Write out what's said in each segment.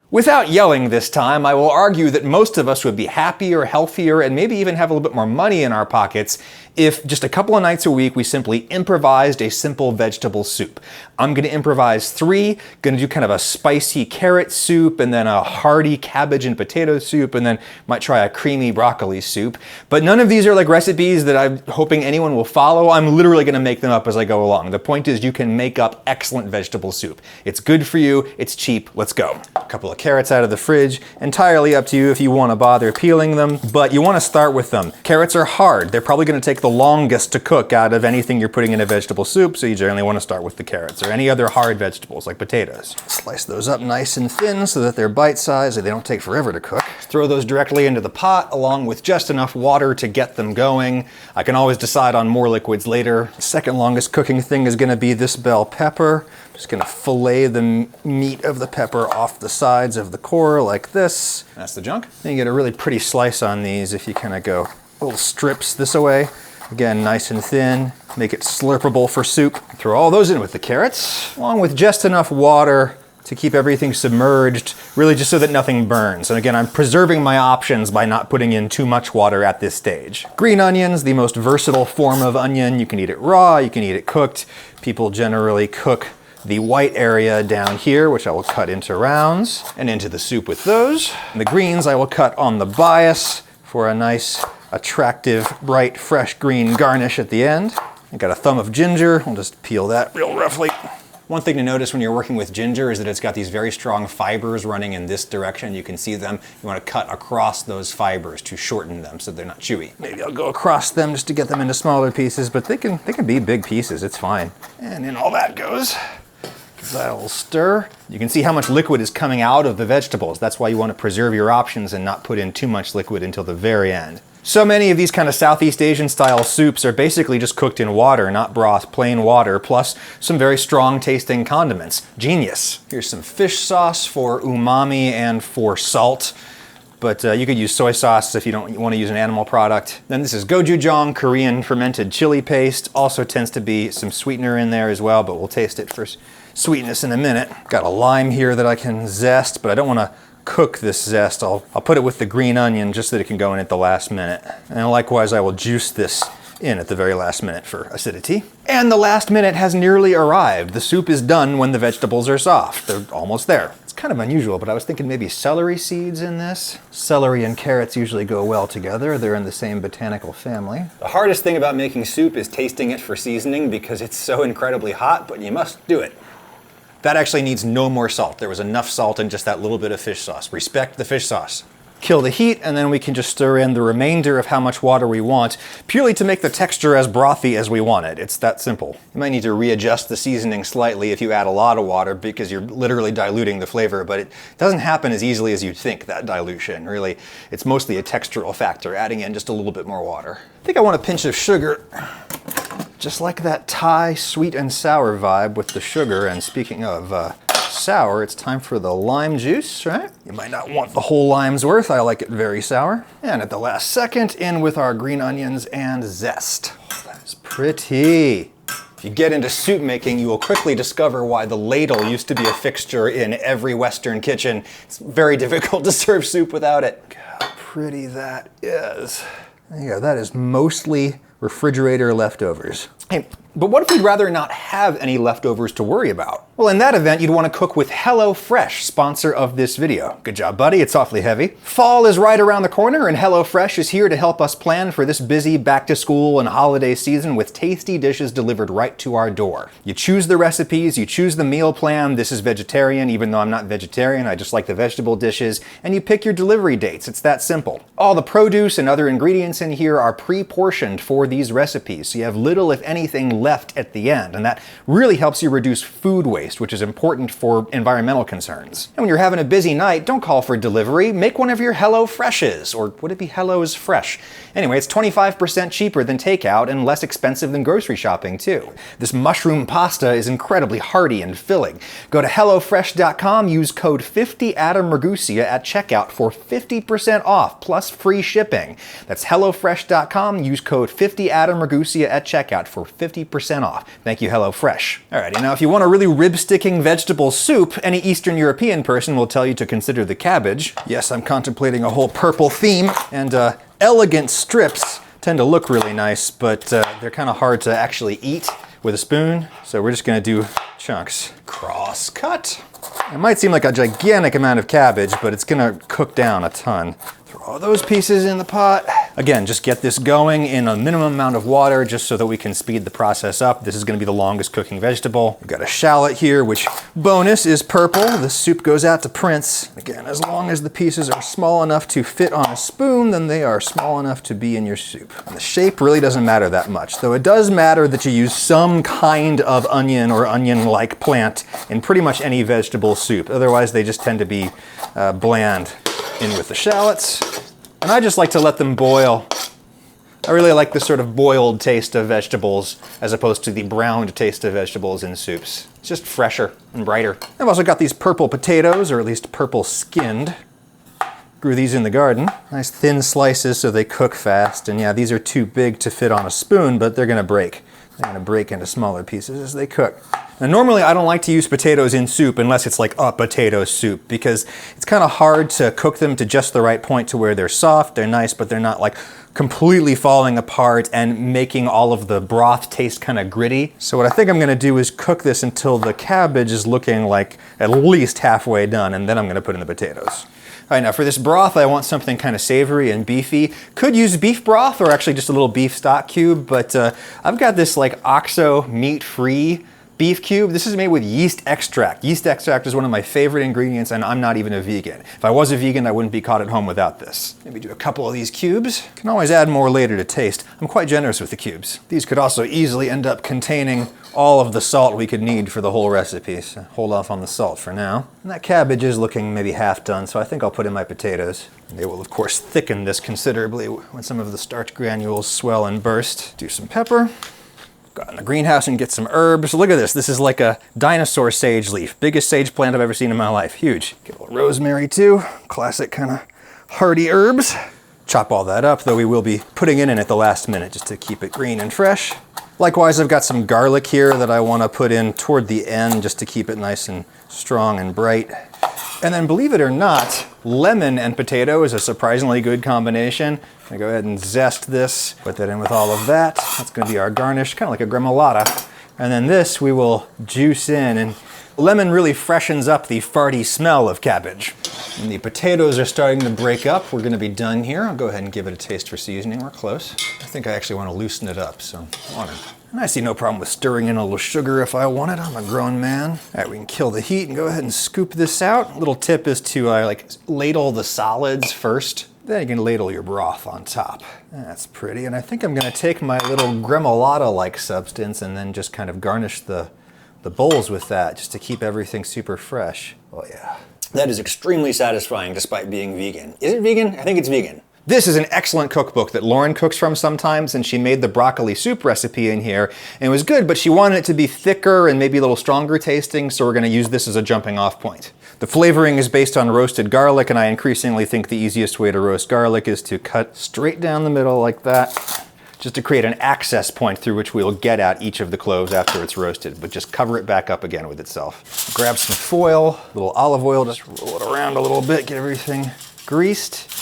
Without yelling this time, I will argue that most of us would be happier, healthier, and maybe even have a little bit more money in our pockets if just a couple of nights a week we simply improvised a simple vegetable soup. I'm going to improvise 3, going to do kind of a spicy carrot soup, and then a hearty cabbage and potato soup, and then might try a creamy broccoli soup. But none of these are like recipes that I'm hoping anyone will follow. I'm literally going to make them up as I go along. The point is you can make up excellent vegetable soup. It's good for you, it's cheap, let's go. A couple of carrots out of the fridge, entirely up to you if you want to bother peeling them, but you want to start with them. Carrots are hard. They're probably going to take the longest to cook out of anything you're putting in a vegetable soup, so you generally want to start with the carrots or any other hard vegetables like potatoes. Slice those up nice and thin so that they're bite-sized and they don't take forever to cook. Throw those directly into the pot along with just enough water to get them going. I can always decide on more liquids later. The second longest cooking thing is going to be this bell pepper. Just going to fillet the meat of the pepper off the sides of the core like this. That's the junk. Then you get a really pretty slice on these if you kind of go little strips this way. Again, nice and thin. Make it slurpable for soup. Throw all those in with the carrots, along with just enough water to keep everything submerged, really just so that nothing burns. And again, I'm preserving my options by not putting in too much water at this stage. Green onions, the most versatile form of onion. You can eat it raw, you can eat it cooked. People generally cook the white area down here, which I will cut into rounds, and into the soup with those. And the greens I will cut on the bias for a nice, attractive, bright, fresh green garnish at the end. I got a thumb of ginger. I'll just peel that real roughly. One thing to notice when you're working with ginger is that it's got these very strong fibers running in this direction. You can see them. You want to cut across those fibers to shorten them so they're not chewy. Maybe I'll go across them just to get them into smaller pieces, but they can be big pieces. It's fine. And in all that goes. Give that a little stir. You can see how much liquid is coming out of the vegetables. That's why you want to preserve your options and not put in too much liquid until the very end. So many of these kind of Southeast Asian style soups are basically just cooked in water, not broth, plain water, plus some very strong tasting condiments. Genius. Here's some fish sauce for umami and for salt. But you could use soy sauce if you don't want to use an animal product. Then this is gochujang, Korean fermented chili paste. Also tends to be some sweetener in there as well, but we'll taste it for sweetness in a minute. Got a lime here that I can zest, but I don't want to cook this zest. I'll put it with the green onion just so that it can go in at the last minute. And likewise, I will juice this in at the very last minute for acidity. And the last minute has nearly arrived. The soup is done when the vegetables are soft. They're almost there. It's kind of unusual, but I was thinking maybe celery seeds in this. Celery and carrots usually go well together. They're in the same botanical family. The hardest thing about making soup is tasting it for seasoning because it's so incredibly hot, but you must do it. That actually needs no more salt. There was enough salt in just that little bit of fish sauce. Respect the fish sauce. Kill the heat, and then we can just stir in the remainder of how much water we want, purely to make the texture as brothy as we want it. It's that simple. You might need to readjust the seasoning slightly if you add a lot of water because you're literally diluting the flavor, but it doesn't happen as easily as you'd think, that dilution. Really, it's mostly a textural factor, adding in just a little bit more water. I think I want a pinch of sugar. Just like that Thai sweet and sour vibe with the sugar. And speaking of sour, it's time for the lime juice, right? You might not want the whole lime's worth. I like it very sour. And at the last second, in with our green onions and zest. Oh, that's pretty. If you get into soup making, you will quickly discover why the ladle used to be a fixture in every Western kitchen. It's very difficult to serve soup without it. Look how pretty that is. There you go, that is mostly refrigerator leftovers. Hey, but what if we'd rather not have any leftovers to worry about? Well, in that event, you'd want to cook with HelloFresh, sponsor of this video. Good job, buddy. It's awfully heavy. Fall is right around the corner, and HelloFresh is here to help us plan for this busy back-to-school and holiday season with tasty dishes delivered right to our door. You choose the recipes, you choose the meal plan. This is vegetarian, even though I'm not vegetarian. I just like the vegetable dishes. And you pick your delivery dates. It's that simple. All the produce and other ingredients in here are pre-portioned for these recipes, so you have little, if anything, left at the end. And that really helps you reduce food waste, which is important for environmental concerns. And when you're having a busy night, don't call for delivery. Make one of your HelloFreshes, or would it be Hello's Fresh? Anyway, it's 25% cheaper than takeout and less expensive than grocery shopping too. This mushroom pasta is incredibly hearty and filling. Go to HelloFresh.com, use code 50AdamRagusia at checkout for 50% off plus free shipping. That's HelloFresh.com, use code 50AdamRagusia at checkout for 50% off. Thank you, HelloFresh. Alrighty, now if you want to really rib tube-sticking vegetable soup, any Eastern European person will tell you to consider the cabbage. Yes, I'm contemplating a whole purple theme, and elegant strips tend to look really nice, but they're kind of hard to actually eat with a spoon, so we're just gonna do chunks. Cross cut. It might seem like a gigantic amount of cabbage, but it's gonna cook down a ton. Throw those pieces in the pot. Again, just get this going in a minimum amount of water just so that we can speed the process up. This is gonna be the longest cooking vegetable. We've got a shallot here, which bonus is purple. The soup goes out to Prince. Again, as long as the pieces are small enough to fit on a spoon, then they are small enough to be in your soup. And the shape really doesn't matter that much, though it does matter that you use some kind of onion or onion-like plant in pretty much any vegetable soup. Otherwise, they just tend to be bland. In with the shallots. And I just like to let them boil. I really like the sort of boiled taste of vegetables as opposed to the browned taste of vegetables in soups. It's just fresher and brighter. I've also got these purple potatoes, or at least purple skinned. Grew these in the garden. Nice thin slices so they cook fast. And yeah, these are too big to fit on a spoon, but they're gonna break. They're gonna break into smaller pieces as they cook. Now normally I don't like to use potatoes in soup unless it's like a potato soup, because it's kind of hard to cook them to just the right point to where they're soft, they're nice, but they're not like completely falling apart and making all of the broth taste kind of gritty. So what I think I'm gonna do is cook this until the cabbage is looking like at least halfway done, and then I'm gonna put in the potatoes. All right, now for this broth, I want something kind of savory and beefy. Could use beef broth or actually just a little beef stock cube, but I've got this like OXO meat-free beef cube. This is made with yeast extract. Yeast extract is one of my favorite ingredients, and I'm not even a vegan. If I was a vegan, I wouldn't be caught at home without this. Maybe do a couple of these cubes. Can always add more later to taste. I'm quite generous with the cubes. These could also easily end up containing all of the salt we could need for the whole recipe, so hold off on the salt for now. And that cabbage is looking maybe half done, so I think I'll put in my potatoes. They will, of course, thicken this considerably when some of the starch granules swell and burst. Do some pepper. Go in the greenhouse and get some herbs. Look at this. This is like a dinosaur sage leaf. Biggest sage plant I've ever seen in my life. Huge. Get a little rosemary too. Classic kind of hardy herbs. Chop all that up, though we will be putting it in at the last minute just to keep it green and fresh. Likewise, I've got some garlic here that I want to put in toward the end just to keep it nice and strong and bright. And then, believe it or not, lemon and potato is a surprisingly good combination. I'm gonna go ahead and zest this, put that in with all of that. That's gonna be our garnish, kind of like a gremolata. And then this we will juice in, and lemon really freshens up the farty smell of cabbage. And the potatoes are starting to break up. We're gonna be done here. I'll go ahead and give it a taste for seasoning. We're close. I think I actually want to loosen it up, so water. And I see no problem with stirring in a little sugar if I want it. I'm a grown man. All right, we can kill the heat and go ahead and scoop this out. Little tip is to like ladle the solids first. Then you can ladle your broth on top. That's pretty. And I think I'm gonna take my little gremolata-like substance and then just kind of garnish the bowls with that just to keep everything super fresh. Oh yeah. That is extremely satisfying despite being vegan. Is it vegan? I think it's vegan. This is an excellent cookbook that Lauren cooks from sometimes, and she made the broccoli soup recipe in here, and it was good, but she wanted it to be thicker and maybe a little stronger tasting, so we're gonna use this as a jumping off point. The flavoring is based on roasted garlic, and I increasingly think the easiest way to roast garlic is to cut straight down the middle like that, just to create an access point through which we'll get at each of the cloves after it's roasted, but just cover it back up again with itself. Grab some foil, a little olive oil, just roll it around a little bit, get everything greased.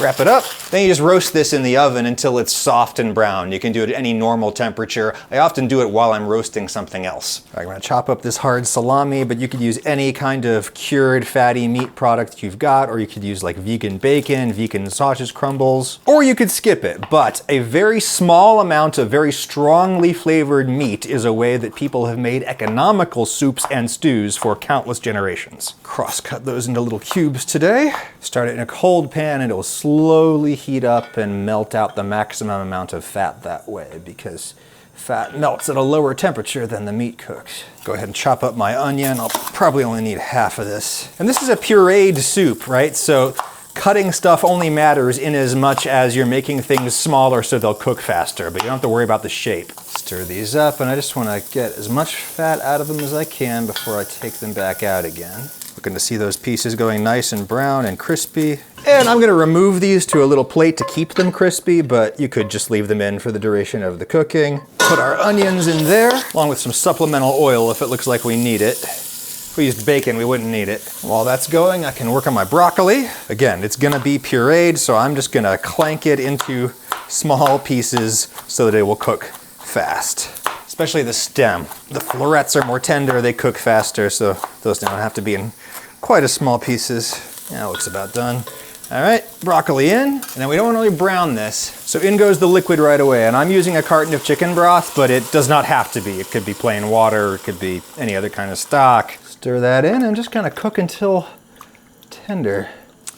Wrap it up. Then you just roast this in the oven until it's soft and brown. You can do it at any normal temperature. I often do it while I'm roasting something else. I'm gonna chop up this hard salami, but you could use any kind of cured fatty meat product you've got, or you could use like vegan bacon, vegan sausage crumbles, or you could skip it. But a very small amount of very strongly flavored meat is a way that people have made economical soups and stews for countless generations. Cross-cut those into little cubes today. Start it in a cold pan and it will slowly heat up and melt out the maximum amount of fat that way, because fat melts at a lower temperature than the meat cooks. Go ahead and chop up my onion. I'll probably only need half of this. And this is a pureed soup, right? So cutting stuff only matters in as much as you're making things smaller so they'll cook faster, but you don't have to worry about the shape. Stir these up, and I just want to get as much fat out of them as I can before I take them back out again. Looking to see those pieces going nice and brown and crispy. And I'm gonna remove these to a little plate to keep them crispy, but you could just leave them in for the duration of the cooking. Put put our onions in there, along with some supplemental oil if it looks like we need it. If we used bacon, we wouldn't need it. While that's going, I can work on my broccoli. Again, it's gonna be pureed, so I'm just gonna clank it into small pieces so that it will cook fast. Especially the stem. The florets are more tender, they cook faster, so those don't have to be in quite as small pieces. That looks about done. All right, broccoli in, and then we don't really brown this. So in goes the liquid right away, and I'm using a carton of chicken broth, but it does not have to be. It could be plain water, it could be any other kind of stock. Stir that in and just kind of cook until tender.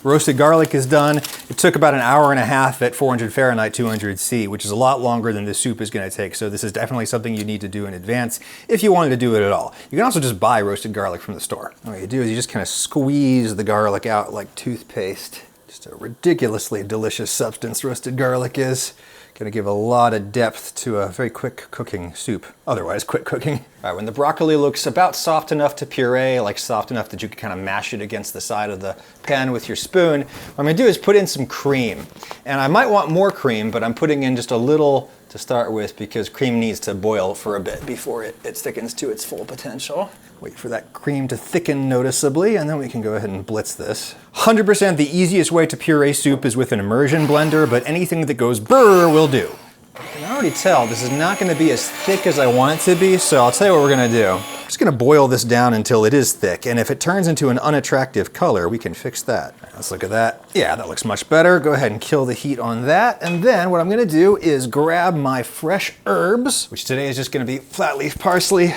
Roasted garlic is done. It took about an hour and a half at 400 Fahrenheit, 200 C, which is a lot longer than this soup is gonna take. So this is definitely something you need to do in advance if you wanted to do it at all. You can also just buy roasted garlic from the store. What you do is you just kind of squeeze the garlic out like toothpaste. Just a ridiculously delicious substance roasted garlic is. Gonna give a lot of depth to a very quick cooking soup. Otherwise quick cooking. All right, when the broccoli looks about soft enough to puree, like soft enough that you can kind of mash it against the side of the pan with your spoon, what I'm gonna do is put in some cream. And I might want more cream, but I'm putting in just a little to start with because cream needs to boil for a bit before it thickens to its full potential. Wait for that cream to thicken noticeably, and then we can go ahead and blitz this. 100% the easiest way to puree soup is with an immersion blender, but anything that goes brrr will do. I can already tell this is not gonna be as thick as I want it to be, so I'll tell you what we're gonna do. I'm just gonna boil this down until it is thick, and if it turns into an unattractive color, we can fix that. Let's look at that. Yeah, that looks much better. Go ahead and kill the heat on that, and then what I'm gonna do is grab my fresh herbs, which today is just gonna be flat leaf parsley.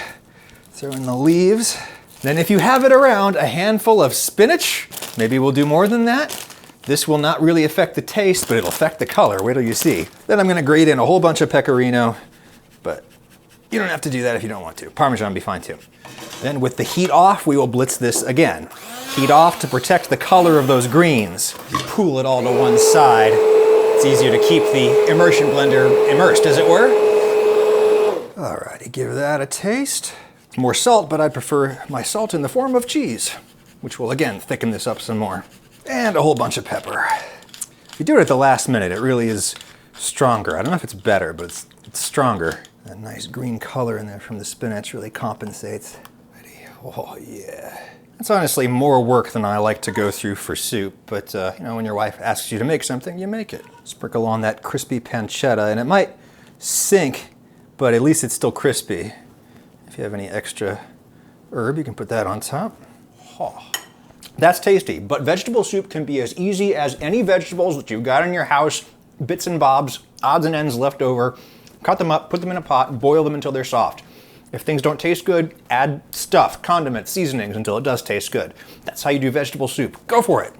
Throw in the leaves. Then if you have it around, a handful of spinach. Maybe we'll do more than that. This will not really affect the taste, but it'll affect the color. Wait till you see. Then I'm gonna grate in a whole bunch of pecorino, but you don't have to do that if you don't want to. Parmesan would be fine too. Then with the heat off, we will blitz this again. Heat off to protect the color of those greens. You pool it all to one side. It's easier to keep the immersion blender immersed, as it were. Alrighty, give that a taste. More salt, but I prefer my salt in the form of cheese, which will again thicken this up some more. And a whole bunch of pepper. If you do it at the last minute, it really is stronger. I don't know if it's better, but it's stronger. That nice green color in there from the spinach really compensates. Ready? Oh yeah. It's honestly more work than I like to go through for soup, but you know, when your wife asks you to make something, you make it. Sprinkle on that crispy pancetta, and it might sink, but at least it's still crispy. If you have any extra herb, you can put that on top. Oh, that's tasty, but vegetable soup can be as easy as any vegetables that you've got in your house, bits and bobs, odds and ends left over. Cut them up, put them in a pot, boil them until they're soft. If things don't taste good, add stuff, condiments, seasonings until it does taste good. That's how you do vegetable soup. Go for it.